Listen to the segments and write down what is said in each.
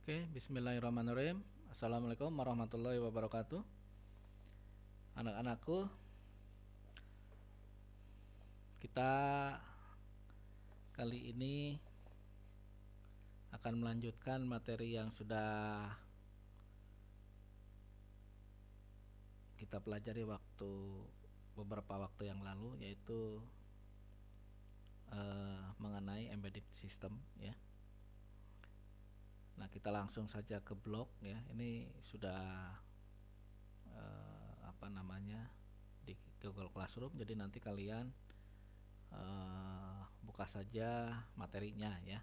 Oke, bismillahirrahmanirrahim. Assalamualaikum warahmatullahi wabarakatuh. Anak-anakku, kita kali ini akan melanjutkan materi yang sudah kita pelajari beberapa waktu yang lalu, yaitu mengenai embedded system, ya. Nah, kita langsung saja ke blog, ya. Ini sudah di Google Classroom, jadi nanti kalian buka saja materinya, ya.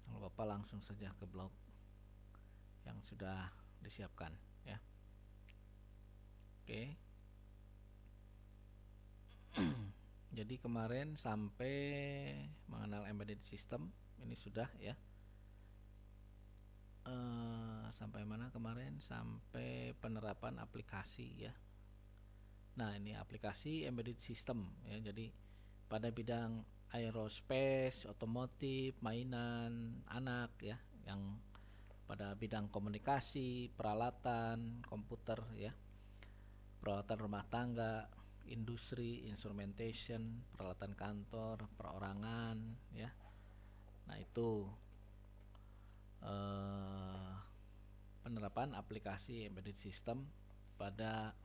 Kalau Bapak langsung saja ke blog yang sudah disiapkan, ya. Oke. Jadi kemarin sampai mengenal embedded system ini sudah, ya. Sampai mana kemarin? Sampai penerapan aplikasi, ya. Nah, ini aplikasi embedded system, ya. Jadi pada bidang aerospace, otomotif, mainan anak, ya, yang pada bidang komunikasi, peralatan komputer, ya, peralatan rumah tangga, industri, instrumentation, peralatan kantor, perorangan, ya. Nah, itu penerapan aplikasi embedded system pada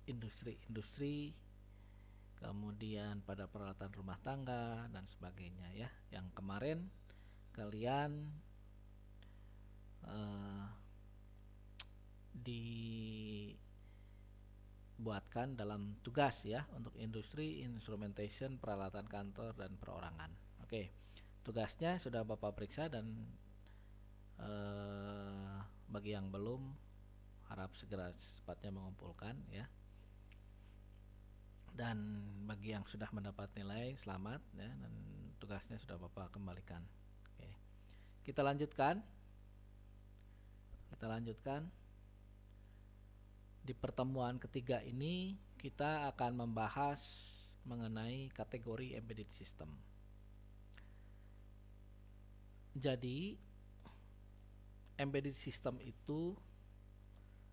industri-industri, kemudian pada peralatan rumah tangga dan sebagainya, ya. Yang kemarin kalian dibuatkan dalam tugas, ya, untuk industri, instrumentation, peralatan kantor dan perorangan. Oke, tugasnya sudah Bapak periksa, dan bagi yang belum, harap segera secepatnya mengumpulkan, ya. Dan bagi yang sudah mendapat nilai, selamat, ya, dan tugasnya sudah Bapak kembalikan. Oke. Kita lanjutkan. Di pertemuan ketiga ini kita akan membahas mengenai kategori embedded system. Jadi embedded system itu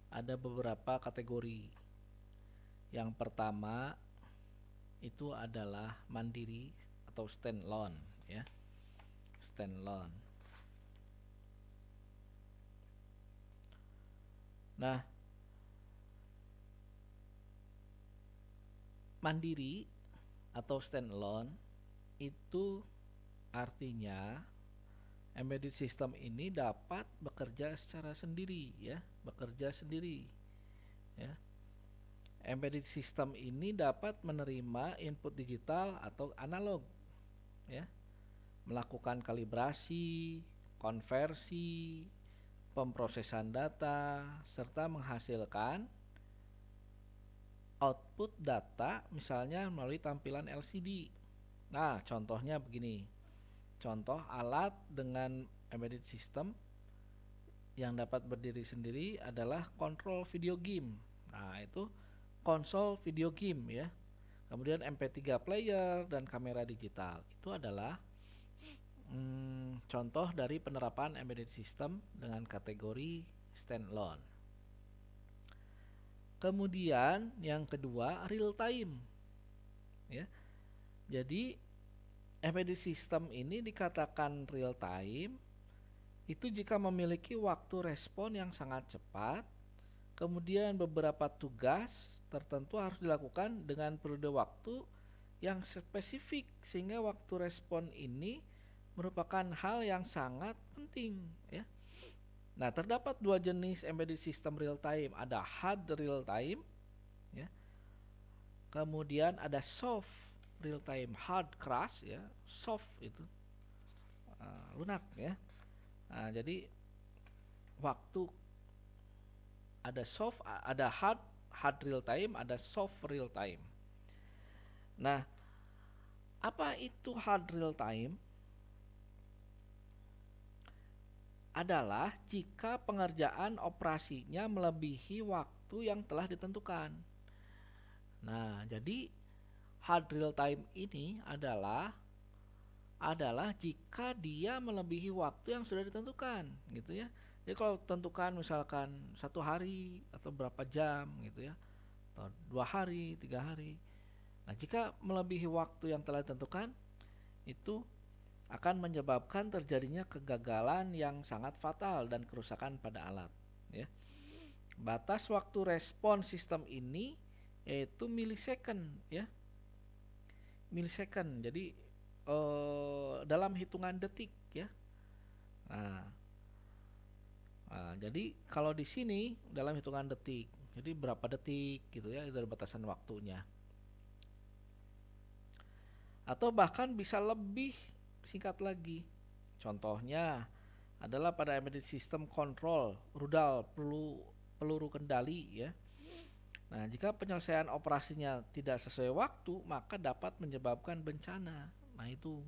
ada beberapa kategori. Yang pertama itu adalah mandiri atau standalone, ya. Standalone. Nah, mandiri atau standalone itu artinya embedded system ini dapat bekerja secara sendiri, ya, ya. Embedded system ini dapat menerima input digital atau analog, ya, melakukan kalibrasi, konversi, pemrosesan data, serta menghasilkan output data, misalnya melalui tampilan LCD. Nah, contohnya begini. Contoh alat dengan embedded system yang dapat berdiri sendiri adalah kontrol video game. Nah, itu konsol video game, ya. Kemudian MP3 player dan kamera digital. Itu adalah contoh dari penerapan embedded system dengan kategori standalone. Kemudian yang kedua, real time, ya. Jadi embedded system ini dikatakan real time itu jika memiliki waktu respon yang sangat cepat. Kemudian beberapa tugas tertentu harus dilakukan dengan periode waktu yang spesifik, sehingga waktu respon ini merupakan hal yang sangat penting, ya. Nah, terdapat dua jenis embedded system real time. Ada hard real time, ya. Kemudian ada soft real time. Hard crash, ya. Soft itu lunak, ya. Nah, jadi waktu ada soft, ada hard real time, ada soft real time. Nah, apa itu hard real time? Adalah jika pengerjaan operasinya melebihi waktu yang telah ditentukan. Nah, jadi hard real time ini adalah adalah jika dia melebihi waktu yang sudah ditentukan, gitu ya. Jadi kalau tentukan misalkan 1 hari atau berapa jam, gitu ya, atau 2 hari, 3 hari. Nah, jika melebihi waktu yang telah ditentukan, itu akan menyebabkan terjadinya kegagalan yang sangat fatal dan kerusakan pada alat. Ya. Batas waktu respon sistem ini yaitu milisecond, ya, milisecond. Jadi dalam hitungan detik, ya. Nah, jadi kalau di sini dalam hitungan detik, jadi berapa detik gitu ya, dari batasan waktunya. Atau bahkan bisa lebih singkat lagi. Contohnya adalah pada embedded system control rudal peluru kendali, ya. Nah, jika penyelesaian operasinya tidak sesuai waktu, maka dapat menyebabkan bencana. Nah, itu.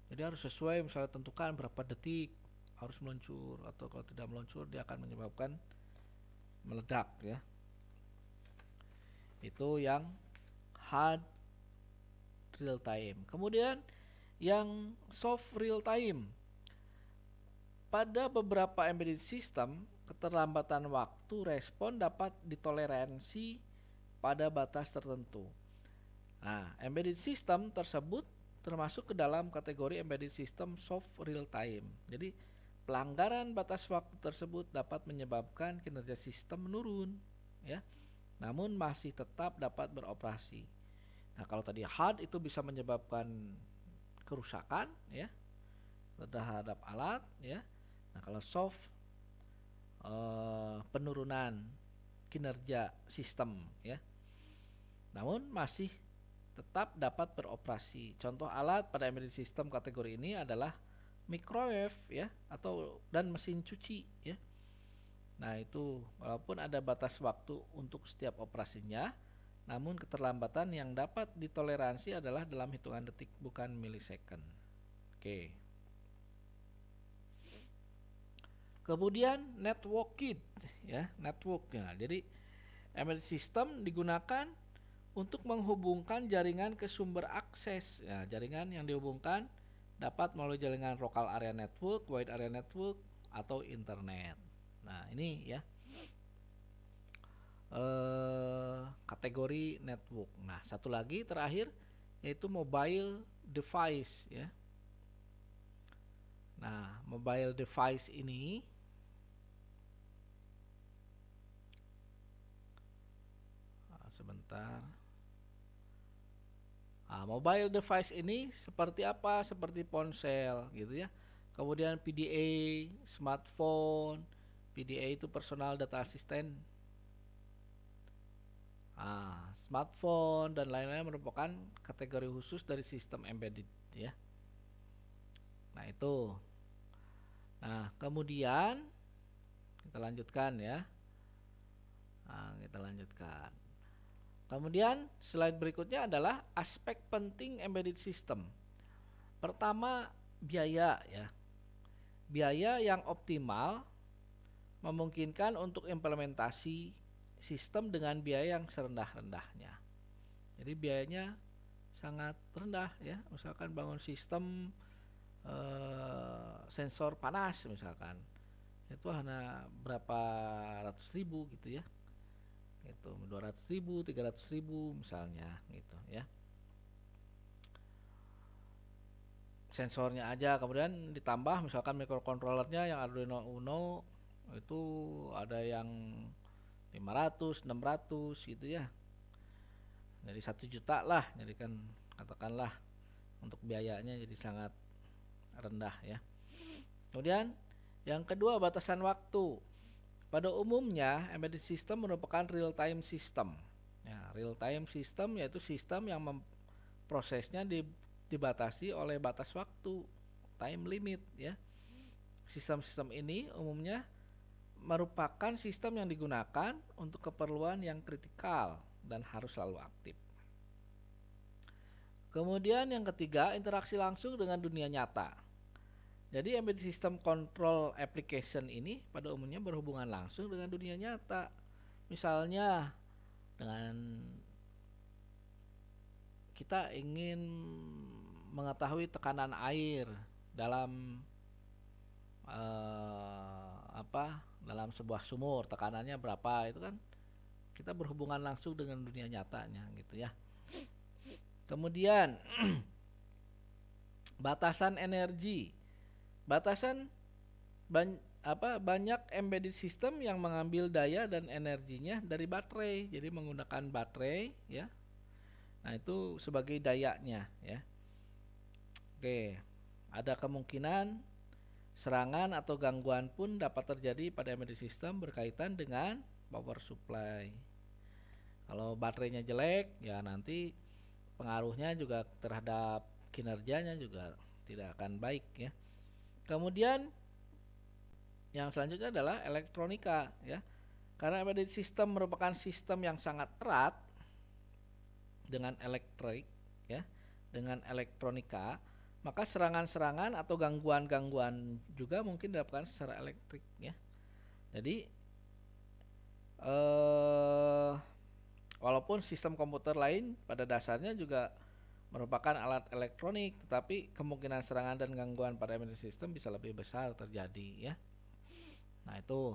Jadi harus sesuai, misalnya tentukan berapa detik harus meluncur, atau kalau tidak meluncur dia akan menyebabkan meledak, ya. Itu yang hard real time. Kemudian yang soft real time. Pada beberapa embedded system, keterlambatan waktu respon dapat ditoleransi pada batas tertentu. Nah, embedded system tersebut termasuk ke dalam kategori embedded system soft real time. Jadi, pelanggaran batas waktu tersebut dapat menyebabkan kinerja sistem menurun, ya. Namun masih tetap dapat beroperasi. Nah, kalau tadi hard itu bisa menyebabkan kerusakan, ya, terhadap alat, ya. Nah, kalau soft penurunan kinerja sistem, ya. Namun masih tetap dapat beroperasi. Contoh alat pada embedded system kategori ini adalah microwave, ya, atau dan mesin cuci, ya. Nah, itu walaupun ada batas waktu untuk setiap operasinya, namun keterlambatan yang dapat ditoleransi adalah dalam hitungan detik, bukan milisecond. Oke. Kemudian networked, ya, networknya. Jadi embedded system digunakan untuk menghubungkan jaringan ke sumber akses. Ya, jaringan yang dihubungkan dapat melalui jaringan local area network, wide area network, atau internet. Nah, ini ya kategori network. Nah, satu lagi terakhir yaitu mobile device, ya. Nah, mobile device ini sebentar. Nah, mobile device ini seperti apa? Seperti ponsel, gitu ya. Kemudian PDA, smartphone. PDA itu personal data assistant. Smartphone dan lain-lain merupakan kategori khusus dari sistem embedded, ya. Nah, itu. Nah, kemudian kita lanjutkan, ya. Nah, kita lanjutkan. Kemudian slide berikutnya adalah aspek penting embedded system. Pertama, biaya, ya. Biaya yang optimal memungkinkan untuk implementasi sistem dengan biaya yang serendah-rendahnya. Jadi biayanya sangat rendah, ya. Misalkan bangun sistem sensor panas misalkan, itu hanya berapa ratus ribu gitu, ya. Itu 200.000, 300.000 misalnya gitu, ya. Sensornya aja, kemudian ditambah misalkan microcontrollernya yang Arduino Uno itu ada yang 500, 600 gitu, ya. Jadi 1 juta lah, jadi kan katakanlah untuk biayanya jadi sangat rendah, ya. Kemudian yang kedua, batasan waktu. Pada umumnya embedded system merupakan real time system. Ya, real time system yaitu sistem yang prosesnya dibatasi oleh batas waktu, time limit, ya. Sistem-sistem ini umumnya merupakan sistem yang digunakan untuk keperluan yang kritikal dan harus selalu aktif. Kemudian yang ketiga, interaksi langsung dengan dunia nyata. Jadi embedded system control application ini pada umumnya berhubungan langsung dengan dunia nyata. Misalnya dengan kita ingin mengetahui tekanan air dalam dalam sebuah sumur, tekanannya berapa, itu kan kita berhubungan langsung dengan dunia nyatanya gitu ya. Kemudian batasan energi. Batasan banyak embedded system yang mengambil daya dan energinya dari baterai. Jadi menggunakan baterai ya. Nah, itu sebagai dayanya ya. Oke. Ada kemungkinan serangan atau gangguan pun dapat terjadi pada embedded system berkaitan dengan power supply. Kalau baterainya jelek, ya nanti pengaruhnya juga terhadap kinerjanya juga tidak akan baik ya. Kemudian yang selanjutnya adalah elektronika ya. Karena embedded system merupakan sistem yang sangat erat dengan elektrik ya, dengan elektronika, maka serangan-serangan atau gangguan-gangguan juga mungkin dilakukan secara elektrik ya. Jadi walaupun sistem komputer lain pada dasarnya juga merupakan alat elektronik, tetapi kemungkinan serangan dan gangguan pada embedded system bisa lebih besar terjadi ya. Nah, itu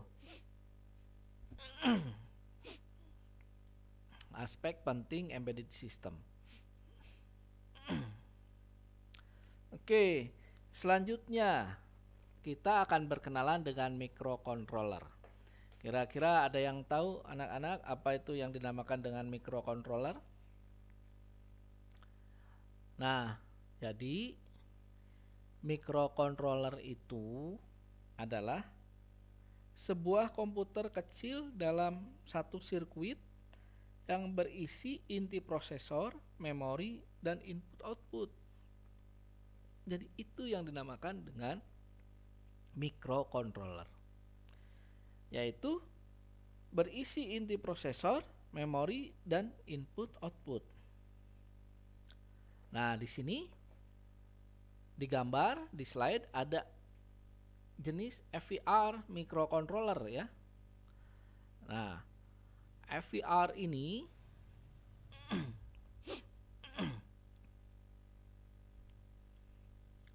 aspek penting embedded system. Oke, selanjutnya kita akan berkenalan dengan microcontroller. Kira-kira ada yang tahu anak-anak apa itu yang dinamakan dengan microcontroller? Nah, jadi microcontroller itu adalah sebuah komputer kecil dalam satu sirkuit yang berisi inti prosesor, memori, dan input-output. Jadi itu yang dinamakan dengan microcontroller, yaitu berisi inti prosesor, memori, dan input-output. Nah, di sini digambar di slide ada jenis FVR microcontroller ya. Nah, FVR ini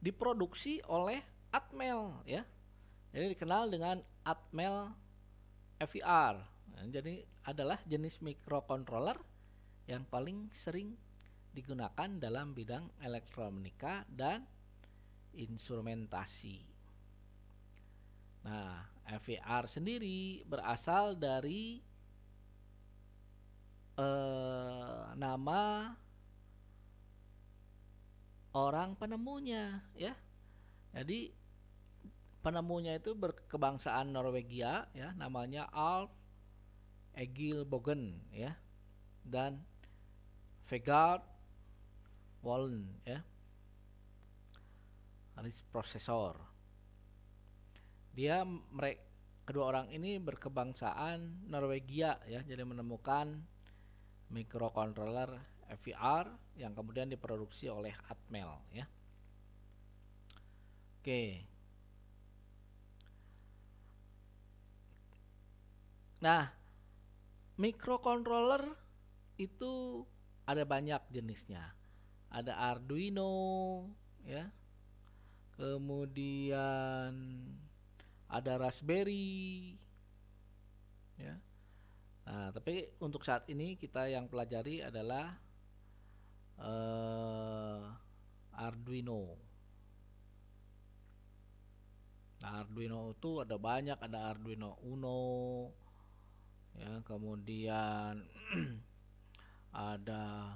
diproduksi oleh Atmel ya. Jadi dikenal dengan Atmel FVR. Nah, jadi adalah jenis microcontroller yang paling sering digunakan dalam bidang elektronika dan instrumentasi. Nah, FVR sendiri berasal dari nama orang penemunya ya. Jadi penemunya itu berkebangsaan Norwegia ya, namanya Alf Egil Bogen ya, dan Vegard Wolin ya. Prosesor. Kedua orang ini berkebangsaan Norwegia ya, jadi menemukan microcontroller FVR yang kemudian diproduksi oleh Atmel ya. Oke. Nah, microcontroller itu ada banyak jenisnya. Ada Arduino ya. Kemudian ada Raspberry ya. Nah, tapi untuk saat ini kita yang pelajari adalah Arduino. Nah, Arduino itu ada banyak, ada Arduino Uno ya, kemudian ada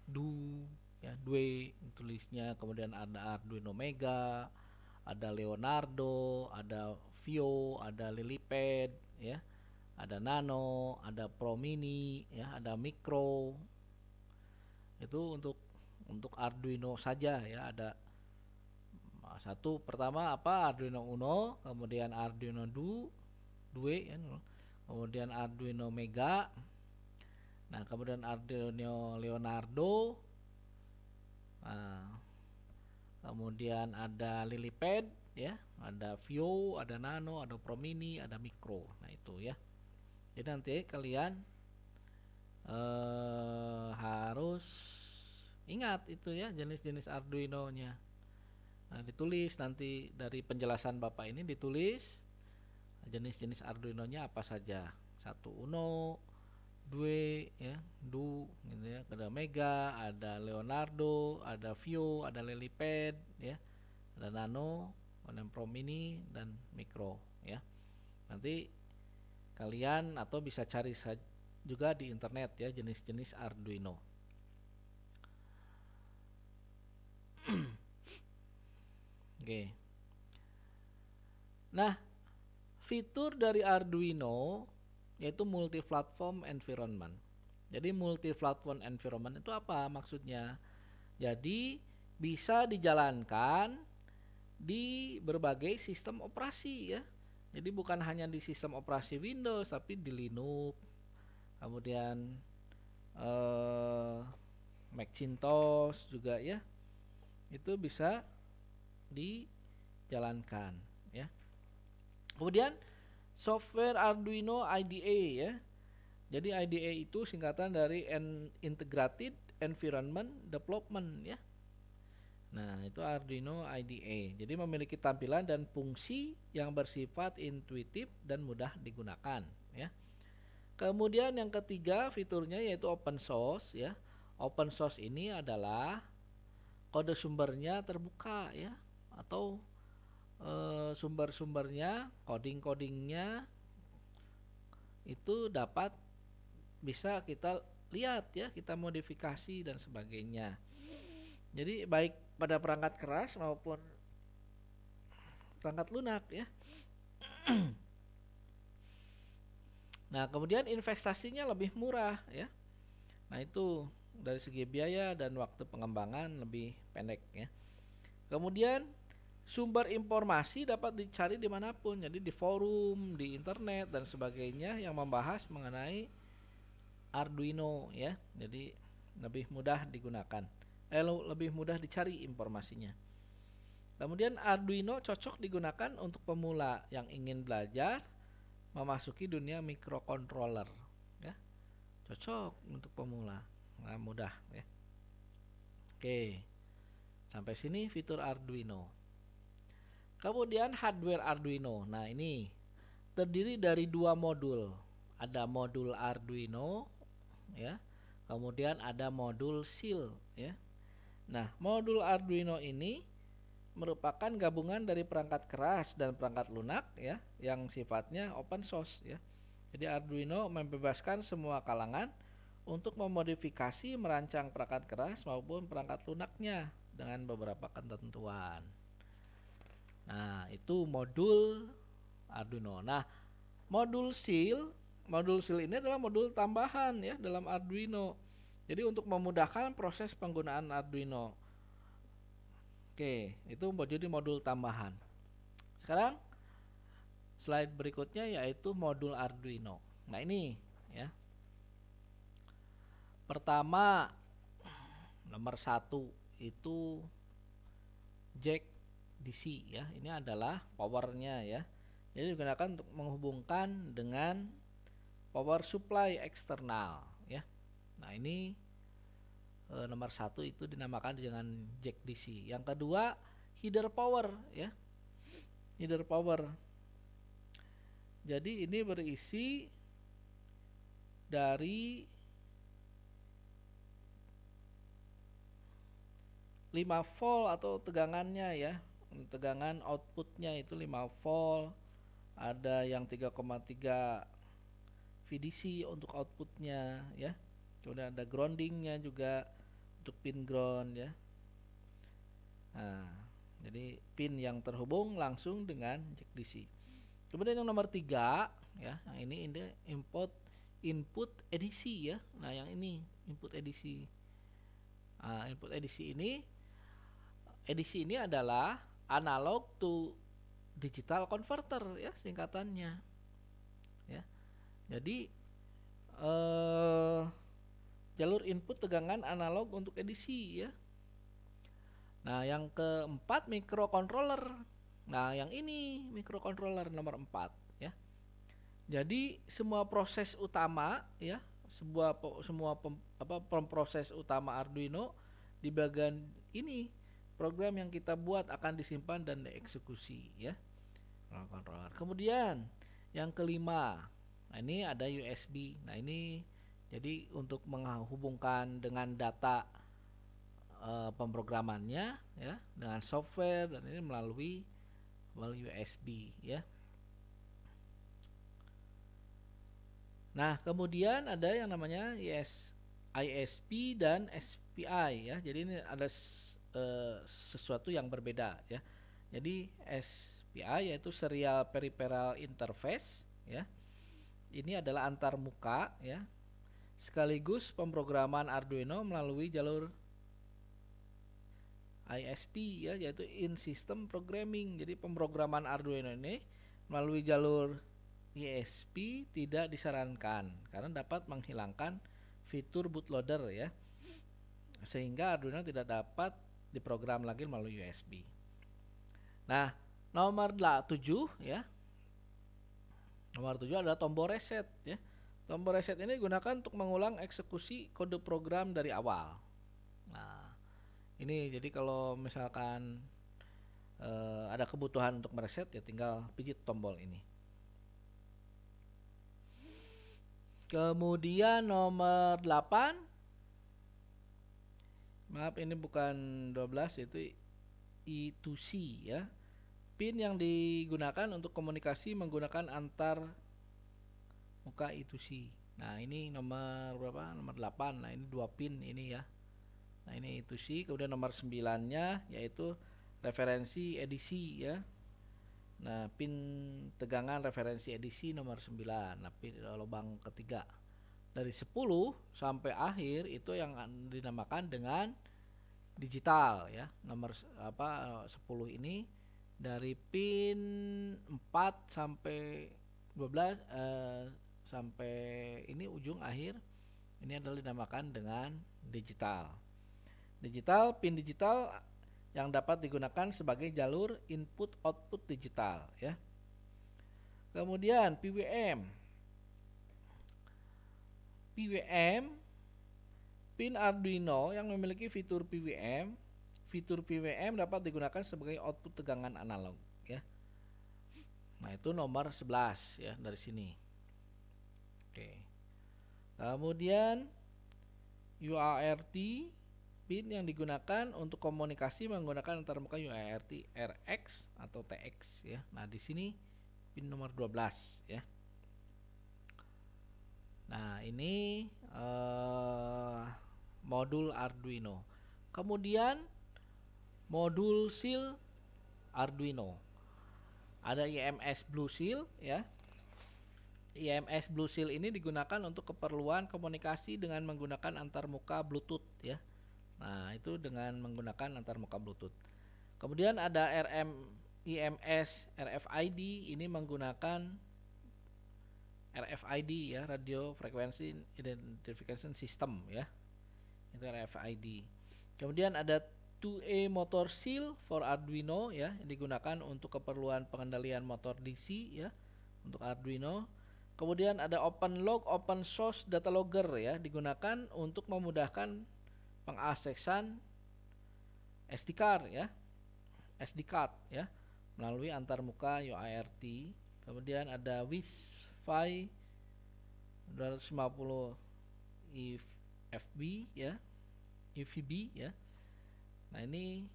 Due tulisnya, kemudian ada Arduino Mega, ada Leonardo, ada Vio, ada Lilipad ya, ada Nano, ada Pro Mini ya, ada Micro. Itu untuk Arduino saja ya. Ada satu pertama Arduino Uno, kemudian Arduino Due ya, kemudian Arduino Mega. Nah, kemudian Arduino Leonardo. Nah, kemudian ada Lilipad ya, ada Vio, ada Nano, ada Pro Mini, ada Micro. Nah, itu ya. Jadi nanti kalian harus Ingat itu ya jenis-jenis Arduino-nya. Nah, ditulis nanti dari penjelasan Bapak ini ditulis jenis-jenis Arduino-nya apa saja. Satu Uno, dua ya, Du gitu ya. Ada Mega, ada Leonardo, ada Vio, ada Lilipad ya. Ada Nano, ada Pro Mini dan Micro ya. Nanti kalian atau bisa cari juga di internet ya jenis-jenis Arduino. Oke. Nah, fitur dari Arduino yaitu multi-platform environment. Jadi multi-platform environment itu apa maksudnya? Jadi bisa dijalankan di berbagai sistem operasi ya. Jadi bukan hanya di sistem operasi Windows tapi di Linux, kemudian Macintosh juga ya. Itu bisa dijalankan ya. Kemudian software Arduino IDE ya. Jadi IDE itu singkatan dari Integrated Environment Development ya. Nah, itu Arduino IDE. Jadi memiliki tampilan dan fungsi yang bersifat intuitif dan mudah digunakan ya. Kemudian yang ketiga fiturnya yaitu open source ya. Open source ini adalah kode sumbernya terbuka ya, atau sumber-sumbernya, coding-codingnya itu dapat bisa kita lihat ya, kita modifikasi dan sebagainya. Jadi baik pada perangkat keras maupun perangkat lunak ya. Nah, kemudian investasinya lebih murah ya. Nah, itu dari segi biaya dan waktu pengembangan lebih pendek ya. Kemudian sumber informasi dapat dicari dimanapun, jadi di forum, di internet dan sebagainya yang membahas mengenai Arduino ya. Jadi lebih mudah digunakan, lebih mudah dicari informasinya. Kemudian Arduino cocok digunakan untuk pemula yang ingin belajar memasuki dunia microcontroller ya. Cocok untuk pemula, nah, mudah ya. Oke, sampai sini fitur Arduino. Kemudian hardware Arduino. Nah, ini terdiri dari dua modul. Ada modul Arduino ya. Kemudian ada modul SIL ya. Nah, modul Arduino ini merupakan gabungan dari perangkat keras dan perangkat lunak ya yang sifatnya open source ya. Jadi Arduino membebaskan semua kalangan untuk memodifikasi merancang perangkat keras maupun perangkat lunaknya dengan beberapa ketentuan. Nah, itu modul Arduino. Nah, modul SIL ini adalah modul tambahan ya dalam Arduino. Jadi untuk memudahkan proses penggunaan Arduino. Oke, itu jadi modul tambahan. Sekarang slide berikutnya yaitu modul Arduino. Nah, ini ya. Pertama, nomor 1 itu jack DC ya. Ini adalah powernya ya. Jadi digunakan untuk menghubungkan dengan power supply eksternal ya. Nah, ini nomor 1 itu dinamakan dengan jack DC. Yang kedua, header power ya. Header power. Jadi ini berisi dari 5 volt atau tegangannya ya. Tegangan outputnya itu 5 volt. Ada yang 3,3 VDC untuk outputnya ya. Kemudian ada groundingnya juga untuk pin ground ya. Nah, jadi pin yang terhubung langsung dengan jack DC. Kemudian yang nomor 3 ya, yang ini input edisi ya. Nah, yang ini input edisi. Nah, input edisi ini adalah analog to digital converter ya singkatannya. Ya. Jadi jalur input tegangan analog untuk edisi ya. Nah, yang keempat microcontroller. Nah, yang ini microcontroller nomor 4 ya. Jadi semua proses utama ya, semua proses utama Arduino di bagian ini program yang kita buat akan disimpan dan dieksekusi ya. Controller. Kemudian yang kelima, nah ini ada USB. Nah ini jadi untuk menghubungkan dengan data pemrogramannya ya dengan software, dan ini melalui USB ya. Nah kemudian ada yang namanya ISP dan SPI ya. Jadi ini ada sesuatu yang berbeda ya. Jadi SPI yaitu Serial Peripheral Interface ya. Ini adalah antar muka ya, sekaligus pemrograman Arduino melalui jalur ISP ya, yaitu In System Programming. Jadi pemrograman Arduino ini melalui jalur ISP tidak disarankan karena dapat menghilangkan fitur bootloader ya, sehingga Arduino tidak dapat diprogram lagi melalui USB. Nah, nomor 7 ya. Nomor 7 adalah tombol reset ya. Tombol reset ini digunakan untuk mengulang eksekusi kode program dari awal. Nah, ini jadi kalau misalkan ada kebutuhan untuk mereset ya tinggal pijit tombol ini. Kemudian nomor 8. Maaf ini bukan 12, itu I2C ya. Pin yang digunakan untuk komunikasi menggunakan antar muka I2C. Nah, ini nomor berapa? Nomor 8. Nah, ini 2 pin ini ya. Nah, ini I2C. Kemudian nomor 9-nya yaitu referensi edisi ya. Nah, pin tegangan referensi edisi nomor 9. Nah, pin lubang ketiga. Dari 10 sampai akhir itu yang dinamakan dengan digital ya. Nomor 10 ini dari pin 4 sampai 12 sampai ini ujung akhir ini adalah dinamakan dengan digital. Pin digital yang dapat digunakan sebagai jalur input output digital ya. Kemudian PWM, pin Arduino yang memiliki fitur PWM. Fitur PWM dapat digunakan sebagai output tegangan analog ya. Nah, itu nomor 11 ya dari sini. Oke. Kemudian UART, pin yang digunakan untuk komunikasi menggunakan antarmuka UART RX atau TX ya. Nah, di sini pin nomor 12 ya. Nah, ini modul Arduino. Kemudian modul seal Arduino. Ada IMS Blue Seal ya. IMS Blue Seal ini digunakan untuk keperluan komunikasi dengan menggunakan antarmuka Bluetooth ya. Nah, itu dengan menggunakan antarmuka Bluetooth. Kemudian ada IMS RFID, ini menggunakan RFID ya, Radio Frequency Identification System ya. Itu RFID. Kemudian ada 2A Motor Seal for Arduino ya, yang digunakan untuk keperluan pengendalian motor DC ya untuk Arduino. Kemudian ada OpenLog Open Source Data Logger ya, digunakan untuk memudahkan pengaksesan SD card ya. SD card ya melalui antarmuka UART. Kemudian ada Wi-Fi 250 FB ya. UVB ya. Nah, ini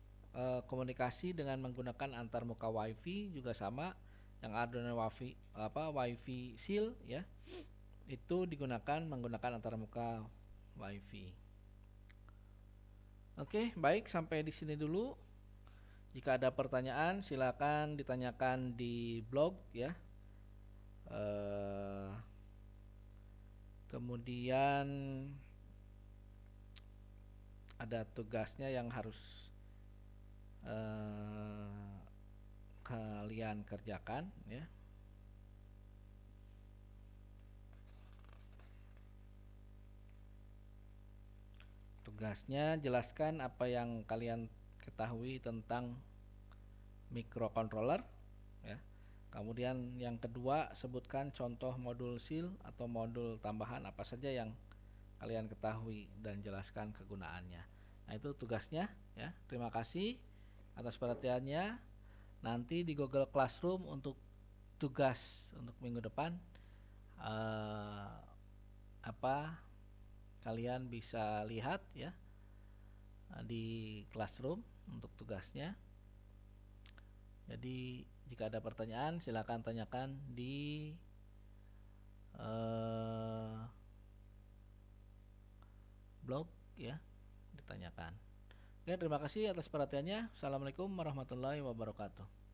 komunikasi dengan menggunakan antarmuka Wi-Fi juga sama. Yang Arduino Wi-Fi Seal ya. Itu digunakan menggunakan antarmuka Wi-Fi. Oke, baik, sampai di sini dulu. Jika ada pertanyaan silakan ditanyakan di blog ya. Kemudian ada tugasnya yang harus kalian kerjakan ya. Tugasnya jelaskan apa yang kalian ketahui tentang microcontroller ya. Kemudian yang kedua, sebutkan contoh modul seal atau modul tambahan apa saja yang kalian ketahui dan jelaskan kegunaannya. Nah, itu tugasnya ya. Terima kasih atas perhatiannya. Nanti di Google Classroom untuk tugas untuk minggu depan eh, apa kalian bisa lihat ya di Classroom untuk tugasnya. Jadi jika ada pertanyaan silakan tanyakan di blog ya, ditanyakan. Oke, terima kasih atas perhatiannya. Assalamualaikum warahmatullahi wabarakatuh.